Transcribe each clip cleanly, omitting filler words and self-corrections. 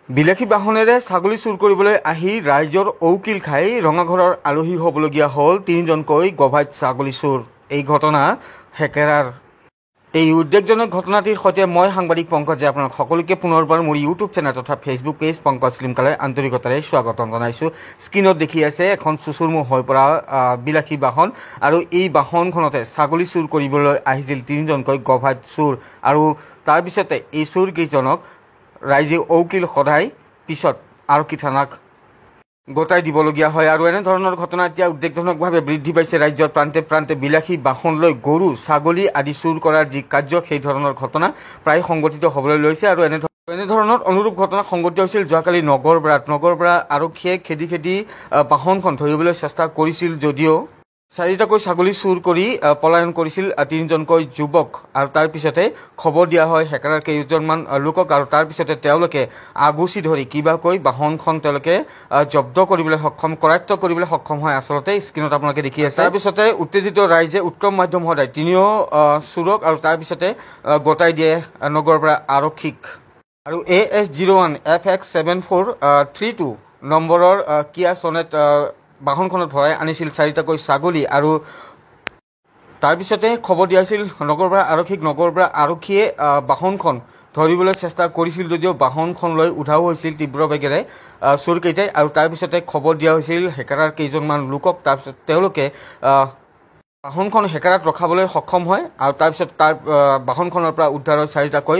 বিলাসী বাহনেৰে ছাগলী চুৰ কৰিবলৈ আহি ৰাইজৰ ঔকিল খাই ৰঙাঘৰৰ আলহী হ'বলগীয়া হ'ল তিনিজনকৈ গভাইত ছাগলী চুৰ। এই ঘটনা হেকেৰাৰ। এই উদ্বেগজনক ঘটনাটিৰ সৈতে মই সাংবাদিক পংকজে আপোনাক সকলোকে পুনৰবাৰ মোৰ ইউটিউব চেনেল তথা ফেচবুক পেজ পংকজ লিমকালে আন্তৰিকতাৰে স্বাগতম জনাইছোঁ। স্ক্ৰীণত দেখি আছে এখন চুচুৰমুখ হৈ পৰা বিলাসী বাহন, আৰু এই বাহনখনতে ছাগলী চুৰ কৰিবলৈ আহিছিল তিনিজনকৈ গভাইত চুৰ, আৰু তাৰপিছতে এই চুৰকেইজনক ৰাইজে ঔকিল সদায় পিছত আৰক্ষী থানাক গতাই দিবলগীয়া হয়। আৰু এনেধৰণৰ ঘটনা এতিয়া উদ্বেগজনকভাৱে বৃদ্ধি পাইছে। ৰাজ্যৰ প্ৰান্তে প্ৰান্তে বিলাসী বাহন লৈ গৰু ছাগলী আদি চুৰ কৰাৰ যি কাৰ্য, সেই ধৰণৰ ঘটনা প্ৰায় সংঘটিত হ'বলৈ লৈছে। আৰু এনেধৰণৰ অনুৰূপ ঘটনা সংঘটিত হৈছিল যোৱাকালি নগৰপাৰা আৰক্ষীয়ে খেদি বাহনখন ধৰিবলৈ চেষ্টা কৰিছিল যদিও চাৰিটাকৈ ছাগলী চুৰ কৰি পলায়ন কৰিছিল তিনিজনকৈ যুৱক, আৰু তাৰপিছতে খবৰ দিয়া হয় হেকাৰৰ কেইজনমান লোকক, আৰু তাৰপিছতে তেওঁলোকে আগুচি ধৰি কিবাকৈ বাহনখন তেওঁলোকে জব্দ কৰিবলৈ কৰায়ত্ব কৰিবলৈ সক্ষম হয়। আচলতে স্ক্ৰীণত আপোনালোকে দেখি আছে। তাৰপিছতে উত্তেজিত ৰাইজে উত্তম মাধ্যম সদায় তিনিও চুৰক আৰু তাৰপিছতে গতাই দিয়ে নগৰপাৰা আৰক্ষীক। আৰু AS01 FX7432 নম্বৰৰ কিয়া চনেট বাহনখনত ভৰাই আনিছিল চাৰিটাকৈ ছাগলী, আৰু তাৰপিছতে খবৰ দিয়া হৈছিল নগৰপাৰা আৰক্ষীক। নগৰপাৰা আৰক্ষীয়ে বাহনখন ধৰিবলৈ চেষ্টা কৰিছিল যদিও বাহনখন লৈ উধাও হৈছিল তীব্ৰ বেগেৰে চোৰকেইটাই, আৰু তাৰপিছতে খবৰ দিয়া হৈছিল হেকাৰৰ কেইজনমান লোকক। তাৰপিছত তেওঁলোকে বাহনখন হেকাৰত ৰখাবলৈ সক্ষম হয়, আৰু তাৰপিছত তাৰ বাহনখনৰ পৰা উদ্ধাৰ হয় চাৰিটাকৈ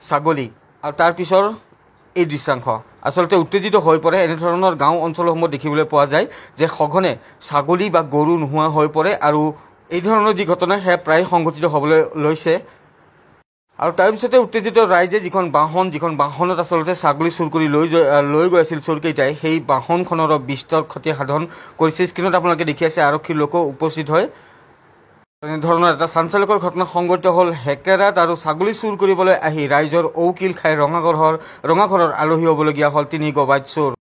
ছাগলী। আৰু তাৰপিছৰ এই দৃশ্যাংশ আচলতে উত্তেজিত হৈ পৰে। এনেধৰণৰ গাঁও অঞ্চলসমূহ দেখিবলৈ পোৱা যায় যে সঘনে ছাগলী বা গৰু নোহোৱা হৈ পৰে, আৰু এই ধৰণৰ যি ঘটনা সেয়া প্ৰায় সংঘটিত হ'বলৈ লৈছে। আৰু তাৰপিছতে উত্তেজিত ৰাইজে যিখন বাহনত আচলতে ছাগলী চুৰ কৰি লৈ গৈ আছিল চোৰকেইটাই, সেই বাহনখনৰ বিস্তৰ ক্ষতি সাধন কৰিছে। স্ক্ৰীণত আপোনালোকে দেখি আছে আৰক্ষীৰ লোকো উপস্থিত হয়। এনেধৰণৰ এটা চাঞ্চল্যকৰ ঘটনা সংঘটিত হ'ল হেকেৰাত, আৰু ছাগলী চুৰ কৰিবলৈ আহি ৰাইজৰ ঔকিল খাই ৰঙাঘৰৰ আলহী হ'বলগীয়া হ'ল তিনি গভাইত চোৰ।